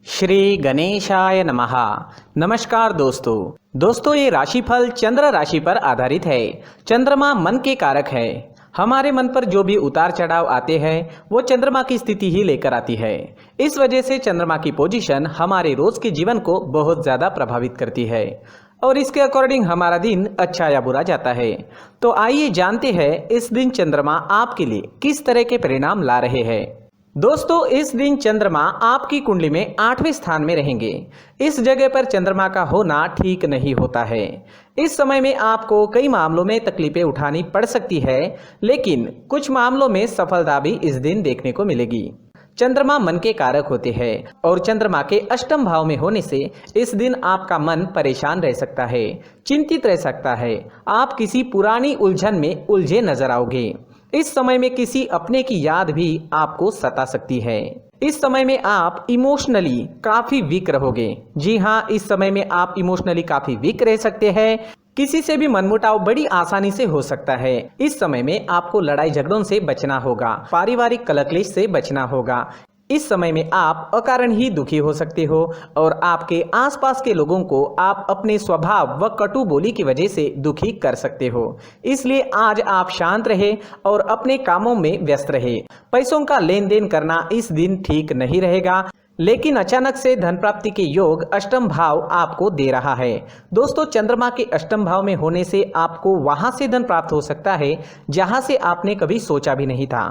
श्री गणेशाय नमः। नमस्कार दोस्तों ये राशिफल चंद्र राशि पर आधारित है। चंद्रमा मन के कारक है। हमारे मन पर जो भी उतार चढ़ाव आते हैं वो चंद्रमा की स्थिति ही लेकर आती है। इस वजह से चंद्रमा की पोजीशन हमारे रोज के जीवन को बहुत ज्यादा प्रभावित करती है और इसके अकॉर्डिंग हमारा दिन अच्छा या बुरा जाता है। तो आइए जानते हैं इस दिन चंद्रमा आपके लिए किस तरह के परिणाम ला रहे हैं। दोस्तों इस दिन चंद्रमा आपकी कुंडली में 8वें स्थान में रहेंगे। इस जगह पर चंद्रमा का होना ठीक नहीं होता है। इस समय में आपको कई मामलों में तकलीफें उठानी पड़ सकती है, लेकिन कुछ मामलों में सफलता भी इस दिन देखने को मिलेगी। चंद्रमा मन के कारक होते हैं और चंद्रमा के अष्टम भाव में होने से इस दिन आपका मन परेशान रह सकता है, चिंतित रह सकता है। आप किसी पुरानी उलझन में उलझे नजर आओगे। इस समय में किसी अपने की याद भी आपको सता सकती है। इस समय में आप इमोशनली काफी वीक रहोगे। जी हाँ, इस समय में आप इमोशनली काफी वीक रह सकते हैं। किसी से भी मनमुटाव बड़ी आसानी से हो सकता है। इस समय में आपको लड़ाई झगड़ों से बचना होगा, पारिवारिक कलह से बचना होगा। इस समय में आप अकारण ही दुखी हो सकते हो और आपके आसपास के लोगों को आप अपने स्वभाव व कटु बोली की वजह से दुखी कर सकते हो। इसलिए आज आप शांत रहे और अपने कामों में व्यस्त रहे। पैसों का लेन देन करना इस दिन ठीक नहीं रहेगा, लेकिन अचानक से धन प्राप्ति के योग अष्टम भाव आपको दे रहा है। दोस्तों चंद्रमा के अष्टम भाव में होने से आपको वहां से धन प्राप्त हो सकता है जहां से आपने कभी सोचा भी नहीं था।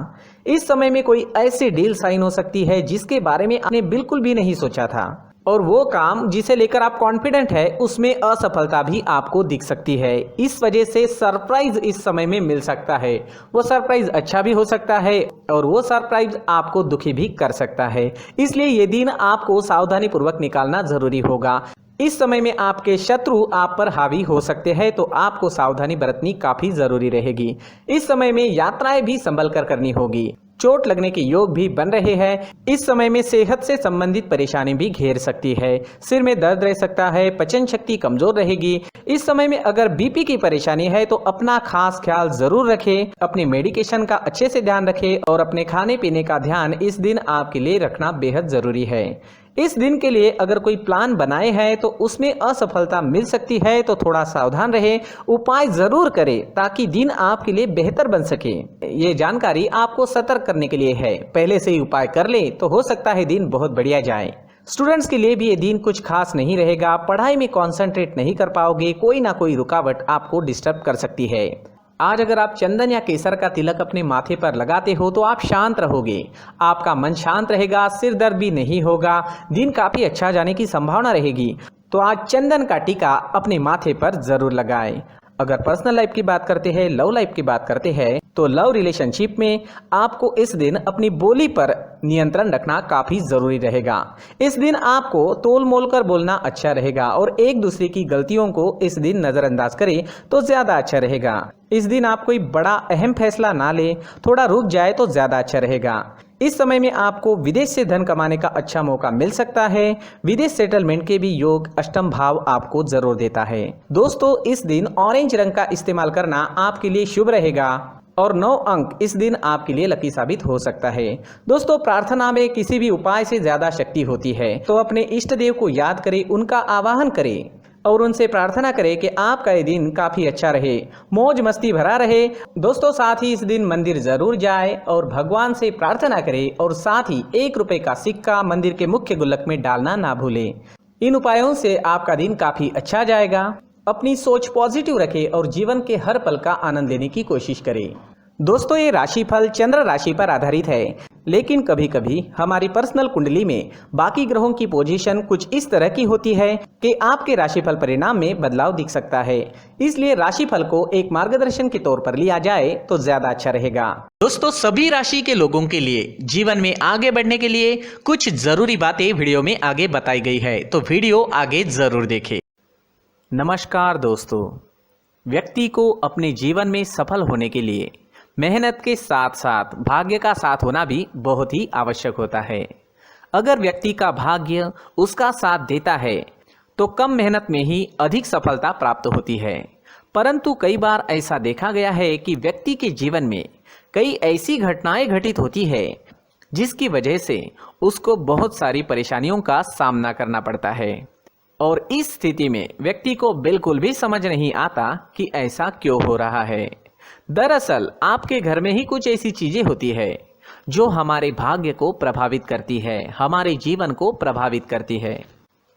इस समय में कोई ऐसी डील साइन हो सकती है जिसके बारे में आपने बिल्कुल भी नहीं सोचा था और वो काम जिसे लेकर आप कॉन्फिडेंट है उसमें असफलता भी आपको दिख सकती है। इस वजह से सरप्राइज इस समय में मिल सकता है। वो सरप्राइज अच्छा भी हो सकता है और वो सरप्राइज आपको दुखी भी कर सकता है। इसलिए ये दिन आपको सावधानी पूर्वक निकालना जरूरी होगा। इस समय में आपके शत्रु आप पर हावी हो सकते हैं, तो आपको सावधानी बरतनी काफी जरूरी रहेगी। इस समय में यात्राएं भी संभल कर करनी होगी। चोट लगने के योग भी बन रहे हैं। इस समय में सेहत से संबंधित परेशानी भी घेर सकती है। सिर में दर्द रह सकता है, पचन शक्ति कमजोर रहेगी। इस समय में अगर बीपी की परेशानी है तो अपना खास ख्याल जरूर रखें। अपने मेडिकेशन का अच्छे से ध्यान रखें और अपने खाने पीने का ध्यान इस दिन आपके लिए रखना बेहद जरूरी है। इस दिन के लिए अगर कोई प्लान बनाए हैं तो उसमें असफलता मिल सकती है, तो थोड़ा सावधान रहे, उपाय जरूर करें ताकि दिन आपके लिए बेहतर बन सके। ये जानकारी आपको सतर्क करने के लिए है। पहले से ही उपाय कर ले तो हो सकता है दिन बहुत बढ़िया जाए। स्टूडेंट्स के लिए भी ये दिन कुछ खास नहीं रहेगा। पढ़ाई में कॉन्सेंट्रेट नहीं कर पाओगे, कोई ना कोई रुकावट आपको डिस्टर्ब कर सकती है। आज अगर आप चंदन या केसर का तिलक अपने माथे पर लगाते हो तो आप शांत रहोगे, आपका मन शांत रहेगा, सिर दर्द भी नहीं होगा, दिन काफी अच्छा जाने की संभावना रहेगी। तो आज चंदन का टीका अपने माथे पर जरूर लगाएं। अगर पर्सनल लाइफ की बात करते हैं, लव लाइफ की बात करते हैं, तो लव रिलेशनशिप में आपको इस दिन अपनी बोली पर नियंत्रण रखना काफी जरूरी रहेगा। इस दिन आपको तोल मोल कर बोलना अच्छा रहेगा और एक दूसरे की गलतियों को इस दिन नजरअंदाज करें तो ज्यादा अच्छा रहेगा। इस दिन आप कोई बड़ा अहम फैसला ना ले, थोड़ा रुक जाए तो ज्यादा अच्छा रहेगा। इस समय में आपको विदेश से धन कमाने का अच्छा मौका मिल सकता है। विदेश सेटलमेंट के भी योग अष्टम भाव आपको जरूर देता है। दोस्तों इस दिन ऑरेंज रंग का इस्तेमाल करना आपके लिए शुभ रहेगा और 9 अंक इस दिन आपके लिए लकी साबित हो सकता है। दोस्तों प्रार्थना में किसी भी उपाय से ज्यादा शक्ति होती है, तो अपने इष्ट देव को याद करें, उनका आवाहन करें और उनसे प्रार्थना करें कि आपका ये दिन काफी अच्छा रहे, मौज मस्ती भरा रहे। दोस्तों साथ ही इस दिन मंदिर जरूर जाए और भगवान से प्रार्थना करें और साथ ही 1 रुपए का सिक्का मंदिर के मुख्य गुल्लक में डालना ना भूलें। इन उपायों से आपका दिन काफी अच्छा जाएगा। अपनी सोच पॉजिटिव रखें और जीवन के हर पल का आनंद लेने की कोशिश करें। दोस्तों ये राशिफल चंद्र राशि पर आधारित है, लेकिन कभी कभी हमारी पर्सनल कुंडली में बाकी ग्रहों की पोजीशन कुछ इस तरह की होती है कि आपके राशिफल परिणाम में बदलाव दिख सकता है। इसलिए राशिफल को एक मार्गदर्शन के तौर पर लिया जाए तो ज्यादा अच्छा रहेगा। दोस्तों सभी राशि के लोगों के लिए जीवन में आगे बढ़ने के लिए कुछ जरूरी बातें वीडियो में आगे बताई गई है, तो वीडियो आगे जरूर देखें। नमस्कार दोस्तों, व्यक्ति को अपने जीवन में सफल होने के लिए मेहनत के साथ साथ भाग्य का साथ होना भी बहुत ही आवश्यक होता है। अगर व्यक्ति का भाग्य उसका साथ देता है तो कम मेहनत में ही अधिक सफलता प्राप्त होती है, परंतु कई बार ऐसा देखा गया है कि व्यक्ति के जीवन में कई ऐसी घटनाएं घटित होती है जिसकी वजह से उसको बहुत सारी परेशानियों का सामना करना पड़ता है। और इस स्थिति में व्यक्ति को बिल्कुल भी समझ नहीं आता कि ऐसा क्यों हो रहा है। दरअसल आपके घर में ही कुछ ऐसी चीजें होती है जो हमारे भाग्य को प्रभावित करती है, हमारे जीवन को प्रभावित करती है।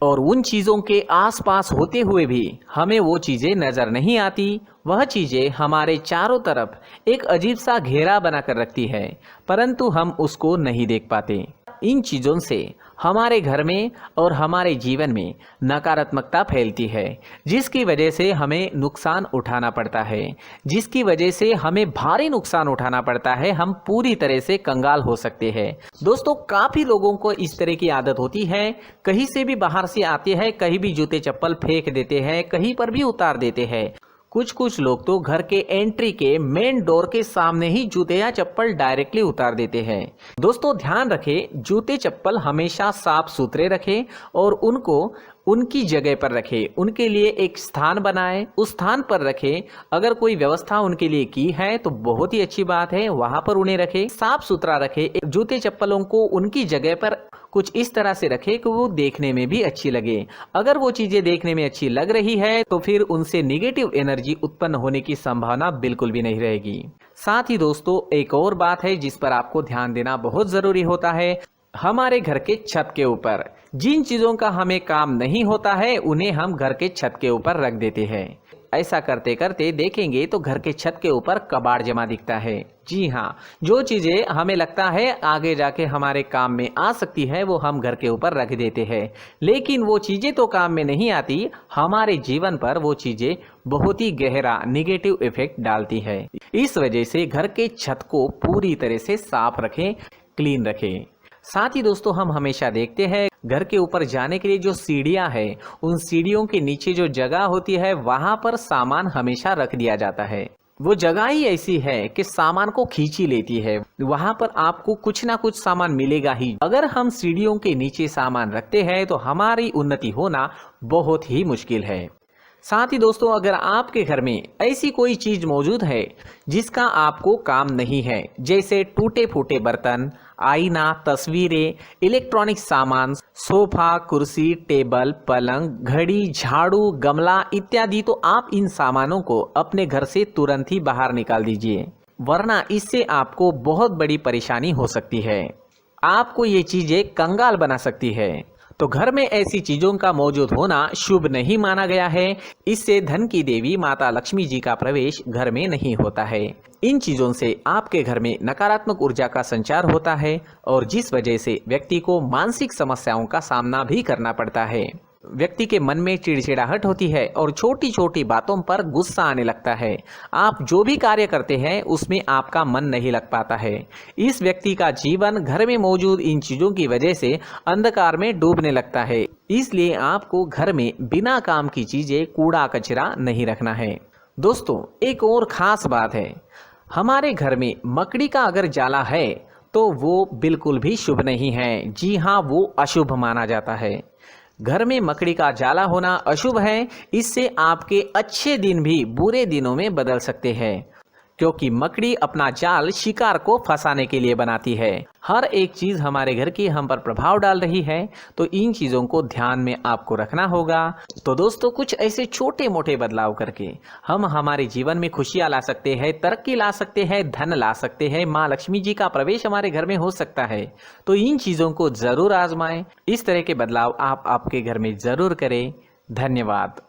और उन चीज़ों के आसपास होते हुए भी हमें वो चीज़ें नज़र नहीं आती। वह चीज़ें हमारे चारों तरफ एक अजीब सा घेरा बनाकर रखती है, परंतु हम उसको नहीं देख पाते। इन चीज़ों से हमारे घर में और हमारे जीवन में नकारात्मकता फैलती है, जिसकी वजह से हमें नुकसान उठाना पड़ता है, जिसकी वजह से हमें भारी नुकसान उठाना पड़ता है। हम पूरी तरह से कंगाल हो सकते हैं। दोस्तों, काफ़ी लोगों को इस तरह की आदत होती है, कहीं से भी बाहर से आते हैं, कहीं भी जूते चप्पल फेंक देते हैं, कहीं पर भी उतार देते हैं। कुछ लोग तो घर के एंट्री के मेन डोर के सामने ही जूते या चप्पल डायरेक्टली उतार देते हैं। दोस्तों, ध्यान रखें, जूते चप्पल हमेशा साफ सुथरे रखें और उनको उनकी जगह पर रखें। उनके लिए एक स्थान बनाएं, उस स्थान पर रखें। अगर कोई व्यवस्था उनके लिए की है तो बहुत ही अच्छी बात है, वहां पर उन्हें रखें, साफ सुथरा रखें। जूते चप्पलों को उनकी जगह पर कुछ इस तरह से रखें कि वो देखने में भी अच्छी लगे। अगर वो चीजें देखने में अच्छी लग रही है तो फिर उनसे नेगेटिव एनर्जी उत्पन्न होने की संभावना बिल्कुल भी नहीं रहेगी। साथ ही दोस्तों, एक और बात है जिस पर आपको ध्यान देना बहुत जरूरी होता है। हमारे घर के छत के ऊपर जिन चीजों का हमें काम नहीं होता है उन्हें हम घर के छत के ऊपर रख देते हैं। ऐसा करते करते देखेंगे तो घर के छत के ऊपर कबाड़ जमा दिखता है। जी हाँ, जो चीजें हमें लगता है आगे जाके हमारे काम में आ सकती है वो हम घर के ऊपर रख देते हैं, लेकिन वो चीजें तो काम में नहीं आती, हमारे जीवन पर वो चीजें बहुत ही गहरा निगेटिव इफेक्ट डालती है। इस वजह से घर के छत को पूरी तरह से साफ रखें, क्लीन रखें। साथ ही दोस्तों, हम हमेशा देखते हैं घर के ऊपर जाने के लिए जो सीढ़ियां हैं, उन सीढ़ियों के नीचे जो जगह होती है वहां पर सामान हमेशा रख दिया जाता है। वो जगह ही ऐसी है कि सामान को खींची लेती है, वहां पर आपको कुछ ना कुछ सामान मिलेगा ही। अगर हम सीढ़ियों के नीचे सामान रखते हैं तो हमारी उन्नति होना बहुत ही मुश्किल है। साथ ही दोस्तों, अगर आपके घर में ऐसी कोई चीज मौजूद है जिसका आपको काम नहीं है, जैसे टूटे फूटे बर्तन, आईना, तस्वीरें, इलेक्ट्रॉनिक सामान, सोफा, कुर्सी, टेबल, पलंग, घड़ी, झाड़ू, गमला इत्यादि, तो आप इन सामानों को अपने घर से तुरंत ही बाहर निकाल दीजिए, वरना इससे आपको बहुत बड़ी परेशानी हो सकती है। आपको ये चीजें कंगाल बना सकती है। तो घर में ऐसी चीजों का मौजूद होना शुभ नहीं माना गया है। इससे धन की देवी माता लक्ष्मी जी का प्रवेश घर में नहीं होता है। इन चीजों से आपके घर में नकारात्मक ऊर्जा का संचार होता है और जिस वजह से व्यक्ति को मानसिक समस्याओं का सामना भी करना पड़ता है। व्यक्ति के मन में चिड़चिड़ाहट होती है और छोटी छोटी बातों पर गुस्सा आने लगता है। आप जो भी कार्य करते हैं उसमें आपका मन नहीं लग पाता है। इस व्यक्ति का जीवन घर में मौजूद इन चीजों की वजह से अंधकार में डूबने लगता है। इसलिए आपको घर में बिना काम की चीजें, कूड़ा कचरा नहीं रखना है। दोस्तों, एक और खास बात है, हमारे घर में मकड़ी का अगर जाला है तो वो बिल्कुल भी शुभ नहीं है। जी हाँ, वो अशुभ माना जाता है। घर में मकड़ी का जाला होना अशुभ है। इससे आपके अच्छे दिन भी बुरे दिनों में बदल सकते हैं, क्योंकि मकड़ी अपना जाल शिकार को फंसाने के लिए बनाती है। हर एक चीज हमारे घर की हम पर प्रभाव डाल रही है, तो इन चीजों को ध्यान में आपको रखना होगा। तो दोस्तों, कुछ ऐसे छोटे मोटे बदलाव करके हम हमारे जीवन में खुशियां ला सकते हैं, तरक्की ला सकते हैं, धन ला सकते हैं, माँ लक्ष्मी जी का प्रवेश हमारे घर में हो सकता है। तो इन चीजों को जरूर आजमाएं। इस तरह के बदलाव आप आपके घर में जरूर करें। धन्यवाद।